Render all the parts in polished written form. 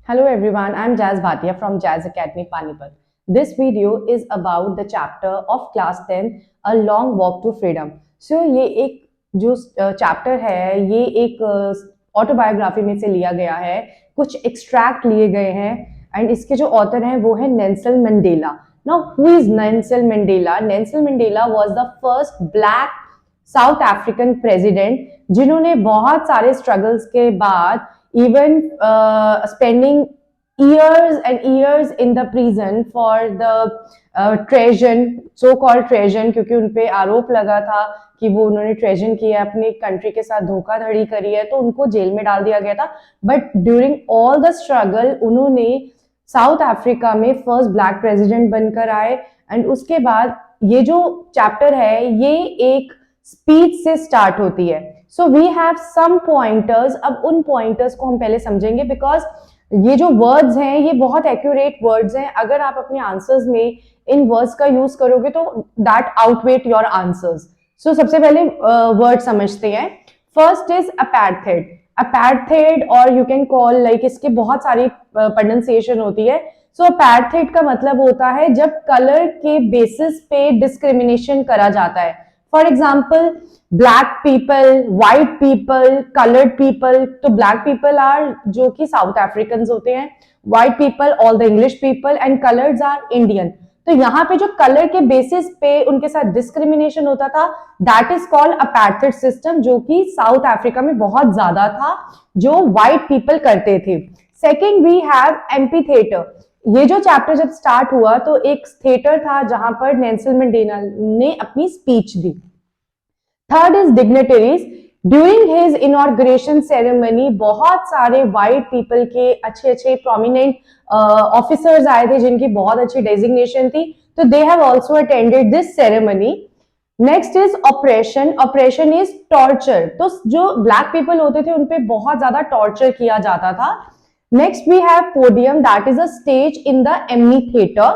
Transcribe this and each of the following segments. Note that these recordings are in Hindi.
Hello everyone, I'm Jazz Bhatia from Jazz Academy Panipat. This video is about the chapter of class 10, A Long Walk to Freedom. So ये एक जो चैप्टर है ये एक ऑटोबायोग्राफी में से लिया गया है, कुछ एक्सट्रैक्ट लिए गए हैं एंड इसके जो ऑथर हैं वो है Nelson Mandela. Now who is Nelson Mandela? Nelson Mandela was the first black south African president जिन्होंने बहुत सारे स्ट्रगल्स के बाद even spending years and years in the prison for the treason, so called treason, क्योंकि उनपे आरोप लगा था कि वो उन्होंने treason किया, अपनी कंट्री के साथ धोखाधड़ी करी है, तो उनको जेल में डाल दिया गया था. But during all the struggle उन्होंने साउथ अफ्रीका में फर्स्ट ब्लैक प्रेसिडेंट बनकर आए. एंड उसके बाद ये जो चैप्टर है ये एक स्पीच से स्टार्ट होती है. So we have some pointers. अब उन पॉइंटर्स को हम पहले समझेंगे बिकॉज ये जो वर्ड्स हैं ये बहुत एक्यूरेट वर्ड्स हैं. अगर आप अपने आंसर्स में इन वर्ड्स का यूज करोगे तो दैट आउटवेट योर आंसर्स. सो सबसे पहले वर्ड समझते हैं. First is apartheid. अपार्थेड और यू कैन कॉल लाइक इसके बहुत सारी प्रोनाउंसिएशन होती है. सो अपार्थेड का मतलब होता है जब कलर के बेसिस पे डिस्क्रिमिनेशन करा जाता है. For example black people, white people, coloured people. तो ब्लैक पीपल आर जो कि साउथ अफ्रीकन होते हैं, white people all the English people and coloureds are Indian. तो यहाँ पे जो कलर के बेसिस पे उनके साथ डिस्क्रिमिनेशन होता था that is called apartheid system, जो कि साउथ अफ्रीका में बहुत ज्यादा था जो व्हाइट पीपल करते थे. Second we have amphitheatre. ये जो चैप्टर जब स्टार्ट हुआ तो एक थिएटर था जहां पर नेल्सन मंडेला ने अपनी speech the. Third is dignitaries. During his inauguration ceremony बहुत सारे व्हाइट पीपल के अच्छे अच्छे प्रोमिनेंट ऑफिसर्स आए थे जिनकी बहुत अच्छी डेजिग्नेशन थी, तो they have also attended this ceremony. Next is operation. Operation is torture. तो जो ब्लैक पीपल होते थे उनपे बहुत ज्यादा टॉर्चर किया जाता था. Next we have podium, that is a stage in the amphitheater.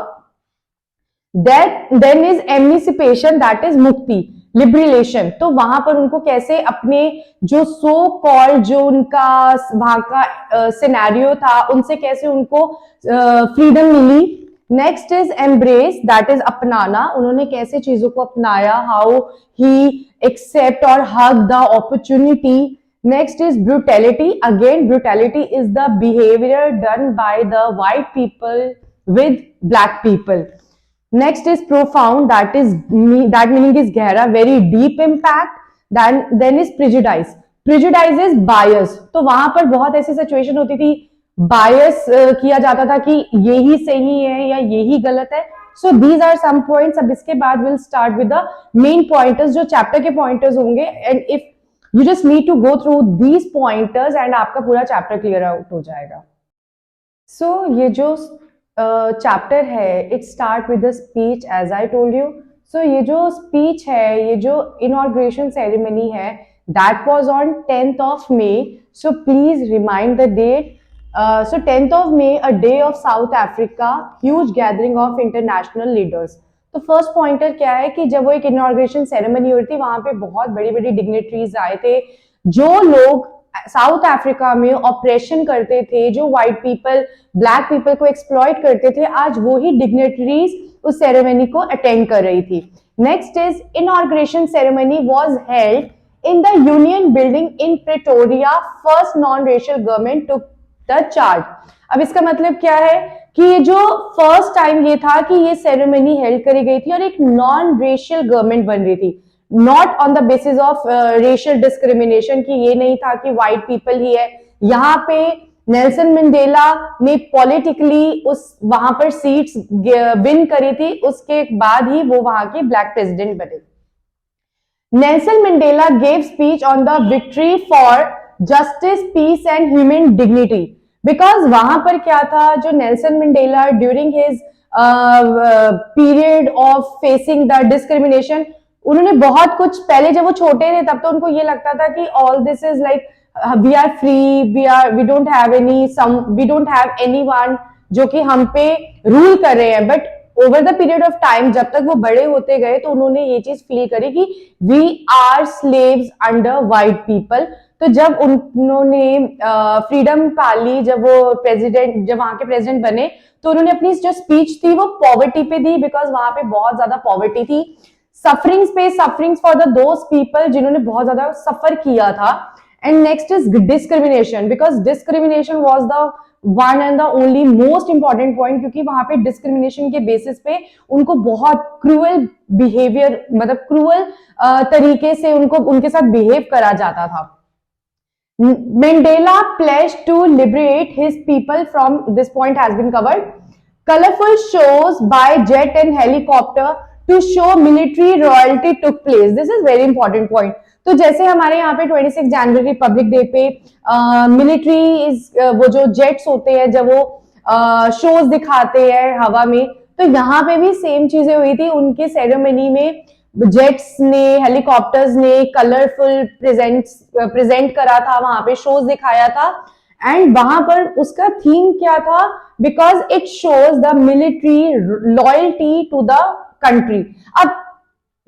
Then is emancipation, that is मुक्ति, लिबरेशन. तो वहां पर उनको कैसे अपने जो सो कॉल्ड जो उनका वहां का सिनेरियो था उनसे कैसे उनको फ्रीडम मिली. Next is embrace, that is अपनाना. उन्होंने कैसे चीजों को अपनाया, हाउ ही एक्सेप्ट और hug the opportunity. Next is brutality. Again, brutality is the behavior done by the white people with black people. Next is profound. That meaning is गहरा, very deep impact. Then is prejudice. Prejudice is bias. तो वहां पर बहुत ऐसी सिचुएशन होती थी बायस किया जाता था कि यही सही है या यही गलत है. So these are some points. अब इसके बाद we'll start with the main pointers जो चैप्टर के pointers होंगे. And if you just need to go through these pointers and आपका पूरा चैप्टर क्लियर आउट हो जाएगा. So ये जो चैप्टर है it start with the speech as I told you. So ये जो स्पीच है, ये जो इनॉग्रेशन सेरेमनी है that was on 10th of May. So please remind the date. So 10th of May, a day of South Africa, huge gathering of international leaders. तो फर्स्ट पॉइंटर क्या है कि जब वो एक इनॉग्रेशन सेरेमनी हुई थी वहां पे बहुत बड़ी बड़ी डिग्नेटरीज आए थे. जो लोग साउथ अफ्रीका में ऑपरेशन करते थे, जो व्हाइट पीपल ब्लैक पीपल को एक्सप्लॉइट करते थे, आज वो ही डिग्नेटरीज उस सेरेमनी को अटेंड कर रही थी. Next is inauguration ceremony was held in the union building in Pretoria. First non racial government took the charge. अब इसका मतलब क्या है कि ये जो फर्स्ट टाइम ये था कि ये सेरेमनी हेल्ड करी गई थी और एक नॉन रेशियल गवर्नमेंट बन रही थी, not on the basis of racial discrimination, कि ये नहीं था कि व्हाइट पीपल ही है. यहाँ पे नेल्सन मंडेला ने पॉलिटिकली उस वहां पर सीट्स विन करी थी, उसके बाद ही वो वहां के ब्लैक प्रेसिडेंट बने. Nelson Mandela gave speech on the victory for justice, peace and human dignity. Because वहां पर क्या था, जो Nelson Mandela during his period of facing the discrimination, उन्होंने बहुत कुछ, पहले जब वो छोटे थे तब तो उनको ये लगता था कि all this is like we are free, we don't have anyone जो कि हम पे रूल कर रहे हैं. But over the period of time जब तक वो बड़े होते गए तो उन्होंने ये चीज फील करी कि we are slaves under white people. तो जब उन्होंने फ्रीडम पाली, जब वो प्रेसिडेंट, जब वहां के प्रेसिडेंट बने, तो उन्होंने अपनी जो स्पीच थी वो पॉवर्टी पे दी, बिकॉज वहां पे बहुत ज्यादा पॉवर्टी थी, sufferings for the those people जिन्होंने बहुत ज्यादा सफर किया था। And next is discrimination, because discrimination was the one and the only most important point, क्योंकि वहां पे डिस्क्रिमिनेशन के बेसिस पे उनको बहुत क्रूअल बिहेवियर, मतलब क्रूअल तरीके से उनको उनके साथ बिहेव करा जाता था। Mandela pledged to liberate his people from, this point has been covered. Colorful shows by jet and helicopter to show military royalty took place. This is very important point. तो जैसे हमारे यहाँ पे 26 जनवरी रिपब्लिक डे पे मिलिट्री वो जो जेट्स होते हैं जब वो शोज दिखाते हैं हवा में, तो यहाँ पे भी सेम चीजें हुई थी। उनके सेरेमनी में जेट्स ने, हेलीकॉप्टर्स ने कलरफुल प्रेजेंट करा था, वहां पे शोज दिखाया था। एंड वहां पर उसका थीम क्या था? Because it shows the military loyalty to the country. अब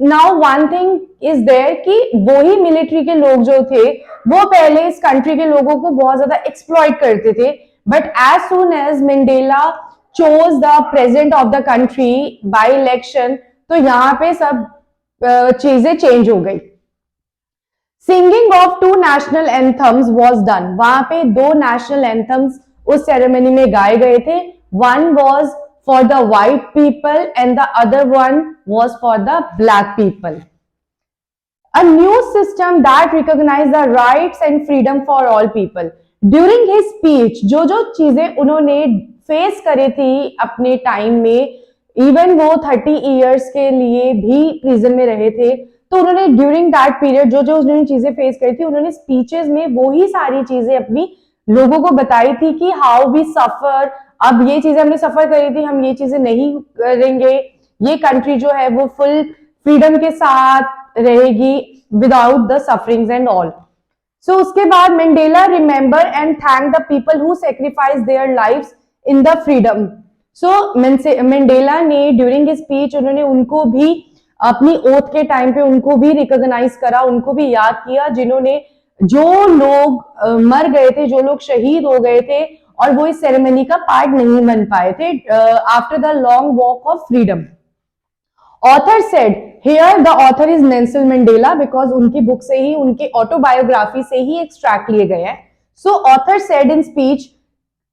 now one thing is there कि वही मिलिट्री के लोग जो थे वो पहले इस कंट्री के लोगों को बहुत ज्यादा एक्सप्लॉइट करते थे, but as soon as Mandela chose the president of the country by election, तो यहाँ पे सब चीजें चेंज हो गई। Singing of 2 national anthems was done. वहां पे 2 नेशनल एंथम्स उस सेरेमनी में गाए गए थे। One was for the white people and the other one was for the black people. A new system that recognise the rights and freedom for all people. During his speech जो जो चीजें उन्होंने फेस करी थी अपने टाइम में, इवन वो 30 इयर्स के लिए भी प्रिजन में रहे थे, तो उन्होंने ड्यूरिंग दैट पीरियड जो जो उन्होंने चीजें फेस करी थी, उन्होंने स्पीचेस में वो ही सारी चीजें अपनी लोगों को बताई थी कि हाउ वी सफर, अब ये चीजें हमने सफर करी थी, हम ये चीजें नहीं करेंगे, ये कंट्री जो है वो फुल फ्रीडम के साथ रहेगी without the sufferings and all. So उसके बाद Mandela remember and thank the people who sacrifice their lives in the freedom. So Mandela ने ड्यूरिंग हिज स्पीच उन्होंने उनको भी अपनी ओथ के टाइम पे उनको भी रिकॉग्नाइज करा, उनको भी याद किया, जिन्होंने, जो लोग मर गए थे, जो लोग शहीद हो गए थे और वो इस सेरेमनी का पार्ट नहीं बन पाए थे after the long walk of freedom. Author said, here the author is Nelson Mandela, because उनकी बुक से ही, उनके ऑटोबायोग्राफी से ही एक्सट्रैक्ट लिए गए हैं। सो author said in speech,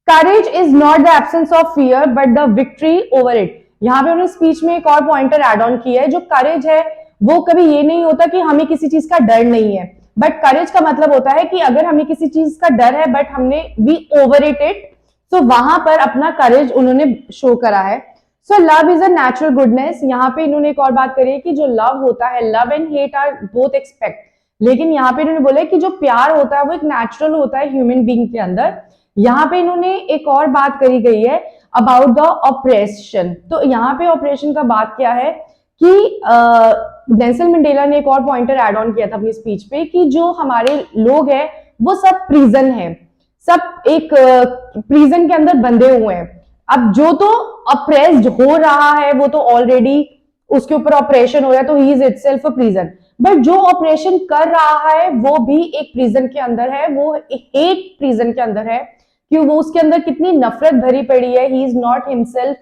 courage is not the absence of fear but the victory over it. यहाँ पे उन्होंने स्पीच में एक और पॉइंटर एड ऑन किया है, जो करेज है वो कभी ये नहीं होता कि हमें किसी चीज का डर नहीं है, बट करेज का मतलब होता है कि अगर हमें किसी चीज का डर है बट हमने वी ओवर इट, तो वहां पर अपना करेज उन्होंने शो करा है। So love is a natural goodness. यहाँ पे इन्होंने एक और बात करी है कि जो लव होता है, love and hate are both expect, लेकिन यहाँ पे इन्होंने बोला कि जो प्यार होता है वो एक नेचुरल होता है ह्यूमन बीइंग के अंदर। यहाँ पे इन्होंने एक और बात करी गई है अबाउट द ऑपरेशन। तो यहाँ पे ऑपरेशन का बात क्या है कि नेल्सन मंडेला ने एक और पॉइंटर एड ऑन किया था अपनी स्पीच पे कि जो हमारे लोग हैं वो सब प्रिजन है, सब एक प्रिजन के अंदर बंधे हुए हैं। अब जो तो अप्रेस्ड हो रहा है वो तो ऑलरेडी उसके ऊपर ऑपरेशन हो रहा है, तो he is itself a prison, but जो ऑपरेशन कर रहा है वो भी एक प्रिजन के अंदर है, वो हेट प्रिजन के अंदर है, कि वो उसके अंदर कितनी नफरत भरी पड़ी है, he is not himself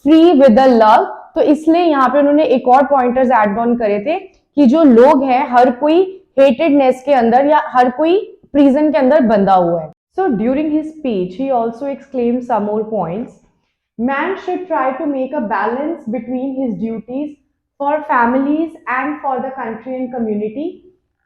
free with the love. तो इसलिए यहाँ पे उन्होंने एक और पॉइंटर्स एड ऑन करे थे कि जो लोग हैं हर कोई हेटेडनेस के अंदर या हर कोई प्रिजन के अंदर बंधा हुआ है। So during his speech he also exclaimed some more points. Man should try to make a balance between his duties for families and for the country and community.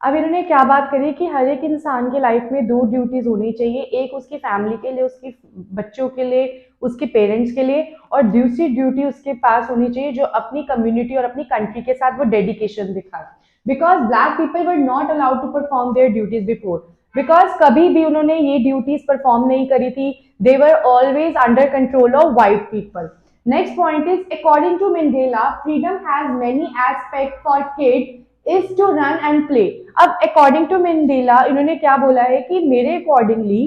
अब इन्होंने क्या बात करी कि हर एक इंसान के लाइफ में 2 ड्यूटीज होनी चाहिए, एक उसकी फैमिली के लिए, उसके बच्चों के लिए, उसके पेरेंट्स के लिए, और दूसरी ड्यूटी उसके पास होनी चाहिए जो अपनी कम्युनिटी और अपनी कंट्री के साथ वो डेडिकेशन दिखाए। Because black people were not allowed to perform their duties before, because कभी भी उन्होंने ये ड्यूटीज परफॉर्म नहीं करी थी, they were always under control of white people. Next point is, according to Mandela, freedom has many aspects for kids is to run and play. अब according to Mandela इन्होंने क्या बोला है कि मेरे accordingly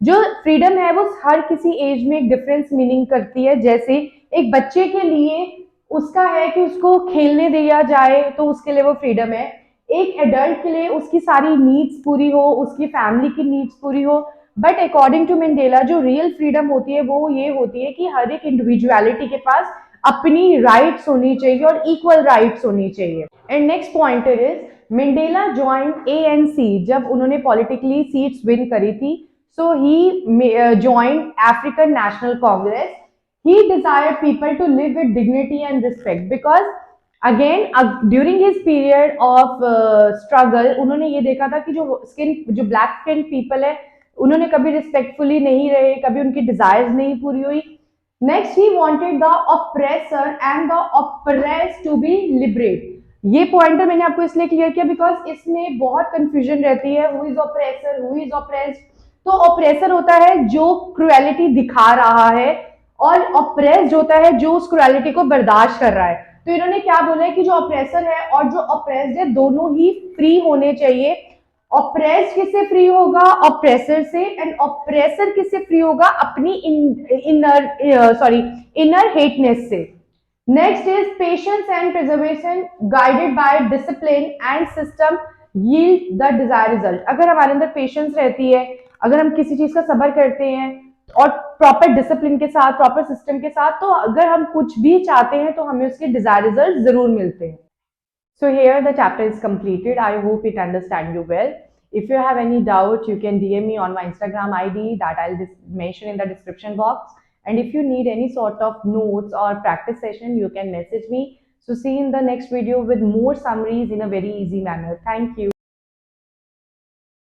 जो फ्रीडम है वो हर किसी एज में एक डिफरेंस मीनिंग करती है। जैसे एक बच्चे के लिए उसका है कि उसको खेलने दिया जाए तो उसके लिए वो फ्रीडम है, एक एडल्ट के लिए उसकी सारी नीड्स पूरी हो, उसकी फैमिली की नीड्स पूरी हो, बट अकॉर्डिंग टू मंडेला जो रियल फ्रीडम होती है वो ये होती है कि हर एक इंडिविजुअलिटी के पास अपनी राइट्स होनी चाहिए और इक्वल राइट्स होनी चाहिए। And next pointer is Mandela join ANC जब उन्होंने पॉलिटिकली सीट्स विन करी थी। So he join African National Congress. He desired people to live with dignity and respect because again during his period of struggle उन्होंने ये देखा था कि जो ब्लैक स्किन पीपल है उन्होंने कभी रिस्पेक्टफुली नहीं रहे, कभी उनकी डिजायर्स नहीं पूरी हुई। Next he wanted the oppressor and the oppressed to be liberate. ये पॉइंटर मैंने आपको इसलिए क्लियर किया बिकॉज इसमें बहुत कंफ्यूजन रहती है, who is oppressor, who is oppressed. तो ऑप्रेसर होता है जो क्रुएलिटी दिखा रहा है और ऑप्रेस्ड होता है जो उस क्रुएलिटी को बर्दाश्त कर रहा है। तो इन्होंने क्या बोला है कि जो ऑप्रेसर है और जो ऑप्रेस्ड है दोनों ही फ्री होने चाहिए। ऑप्रेस्ड किससे फ्री होगा? ऑप्रेसर से। एंड ऑप्रेसर किससे फ्री होगा? अपनी इनर हेटनेस से। Next is patience and preservation guided by discipline and system yield the desire result. अगर हमारे अंदर पेशेंस रहती है, अगर हम किसी चीज का सब्र करते हैं और प्रॉपर डिसिप्लिन के साथ, प्रॉपर सिस्टम के साथ, तो अगर हम कुछ भी चाहते हैं तो हमें उसके डिजायर रिजल्ट जरूर मिलते हैं। So here the chapter is completed. I hope it understand you well. If you have any doubt, you can DM me on my Instagram ID that I'll mention in the description box. And if you need any sort of notes or practice session, you can message me. So see you in the next video with more summaries in a very easy manner. Thank you.